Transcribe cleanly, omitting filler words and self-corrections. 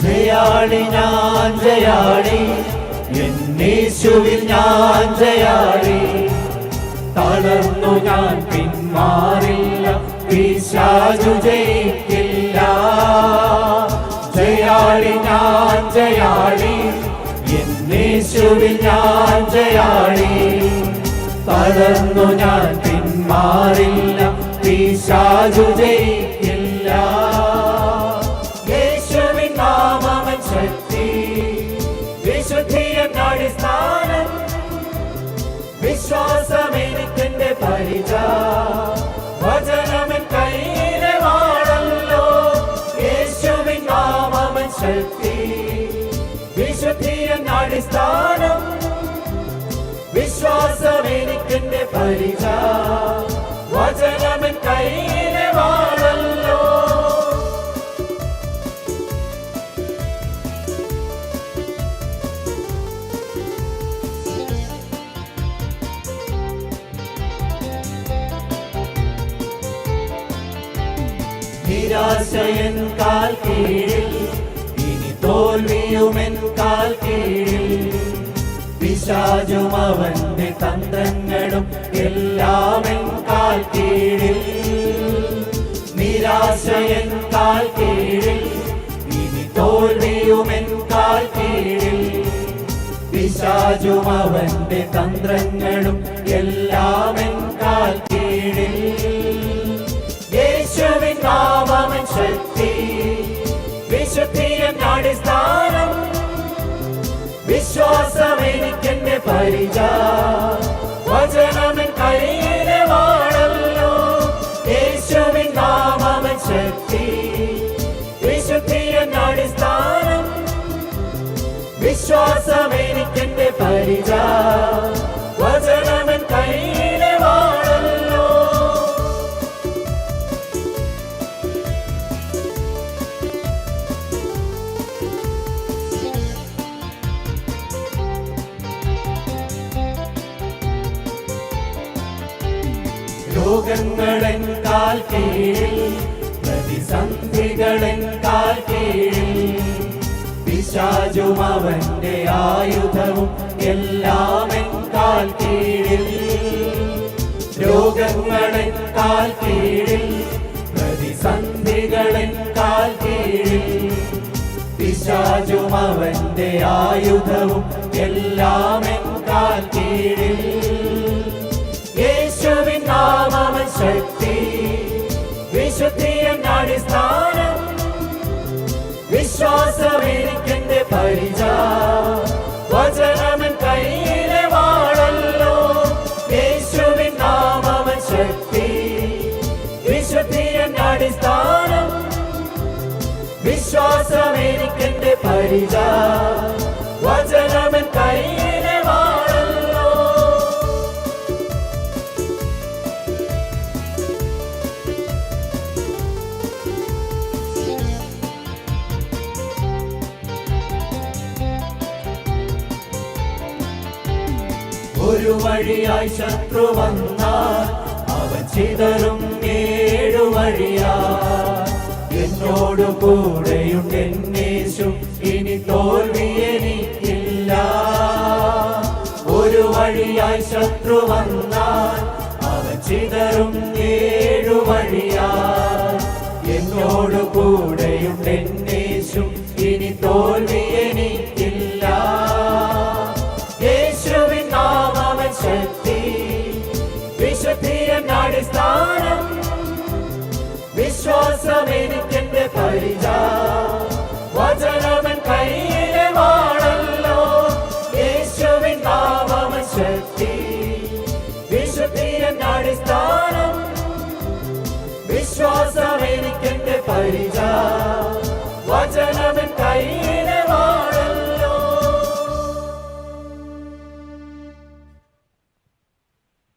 ജയാളി ഞാൻ ജയാളി, എന്നേശുവിൽ ഞാൻ ജയാളി. തളർന്നു ഞാൻ പിന്മാറില്ല, പിശാചു ജയിക്കില്ല. ജയാളി ഞാൻ ജയാളി, എന്നേശുവിൽ ഞാൻ ജയാളി. തളർന്നു ഞാൻ പിന്മാറില്ല, പിശാചു ജയിക്കില്ല. യേശുവിൻ നാമമൻ ശക്തി, വിശുദ്ധിയുടെ അടിസ്ഥാനം. വിശ്വാസമെനിക്കെന്റെ പരിച, വചനമൻ കയ്യിലെ വാളല്ലോ. യേശുവിൻ നാമമൻ ശക്തി, വിശുദ്ധിയുടെ അടിസ്ഥാനം. വിശ്വാസമെനിക്കെന്റെ പരിച, വചനമൻ കയ്യിലെ വാളല്ലോ. നിരാശയൻ കാൽ കീഴിൽ, ഇനി തോൽവിയുമെൻ കാൽ കീഴിൽ. പിശാചും അവന്റെ തന്ത്രങ്ങളും എല്ലാം എൻ കാൽ കീഴിൽ. നിരാശയൻ കാൽ കീഴിൽ, ഇനി തോൽവിയുമെൻ കാൽ കീഴിൽ. പിശാചും അവന്റെ തന്ത്രങ്ങളും എല്ലാം എൻ കാൽ കീഴിൽ. യേശുവിൻ നാമമൻ ശക്തി, വിശുദ്ധിയുടെ അടിസ്ഥാനം. വിശ്വാസമെനിക്കെന്റെ പരിച, വചനമൻ കയ്യിലെ വാളല്ലോ. യേശുവിൻ നാമമൻ ശക്തി, വിശുദ്ധിയുടെ അടിസ്ഥാനം. വിശ്വാസമെനിക്കെന്റെ പരിച, വചനമൻ കയ്യിലെ വാളല്ലോ. രോഗങ്ങളെൻ കാൽ കീഴിൽ, പ്രതിസന്ധികളെൻ കാൽ കീഴിൽ. പിശാചും അവന്റെ ആയുധവും എല്ലാം എൻ കാൽ കീഴിൽ. രോഗങ്ങളെൻ കാൽ കീഴിൽ, പ്രതിസന്ധികളെൻ കാൽ കീഴിൽ. പിശാചും അവന്റെ ആയുധവും എല്ലാം എൻ കാൽ കീഴിൽ. യേശുവിൻ നാമമൻ ശക്തി, വിശുദ്ധിയുടെ അടിസ്ഥാനം. വിശ്വാസമെനിക്കെന്റെ പരിച, വചനമൻ കയ്യിലെ വാളല്ലോ. യേശുവിൻ നാമമൻ ശക്തി, വിശുദ്ധിയുടെ അടിസ്ഥാനം. വിശ്വാസമെനിക്കെന്റെ പരിച, വചനമൻ കയ്യിലെ വാളല്ലോ. ഒരു വഴിയായി ശത്രു വന്നാൽ അവൻ ചിതറും ഏഴു വഴിയായി. എന്നോടു കൂടെയുണ്ട് എന്നേശു, ഇനി തോൽവി എനിക്കില്ല. ഒരു വഴിയായി ശത്രു വന്നാൽ അവൻ ചിതറും ഏഴു വഴിയായി. എന്നോടു കൂടെയുണ്ട് എന്നേശു, ഇനി തോൽവി എനിക്കില്ല. യേശുവിൻ നാമമൻ ശക്തി, വിശുദ്ധിയുടെ അടിസ്ഥാനം. വിശ്വാസമെനിക്കെന്റെ പരിച, വചനമൻ കയ്യിലെ വാളല്ലോ. യേശുവിൻ നാമമൻ ശക്തി, വിശുദ്ധിയുടെ അടിസ്ഥാനം. വിശ്വാസമെനിക്കെന്റെ പരിച.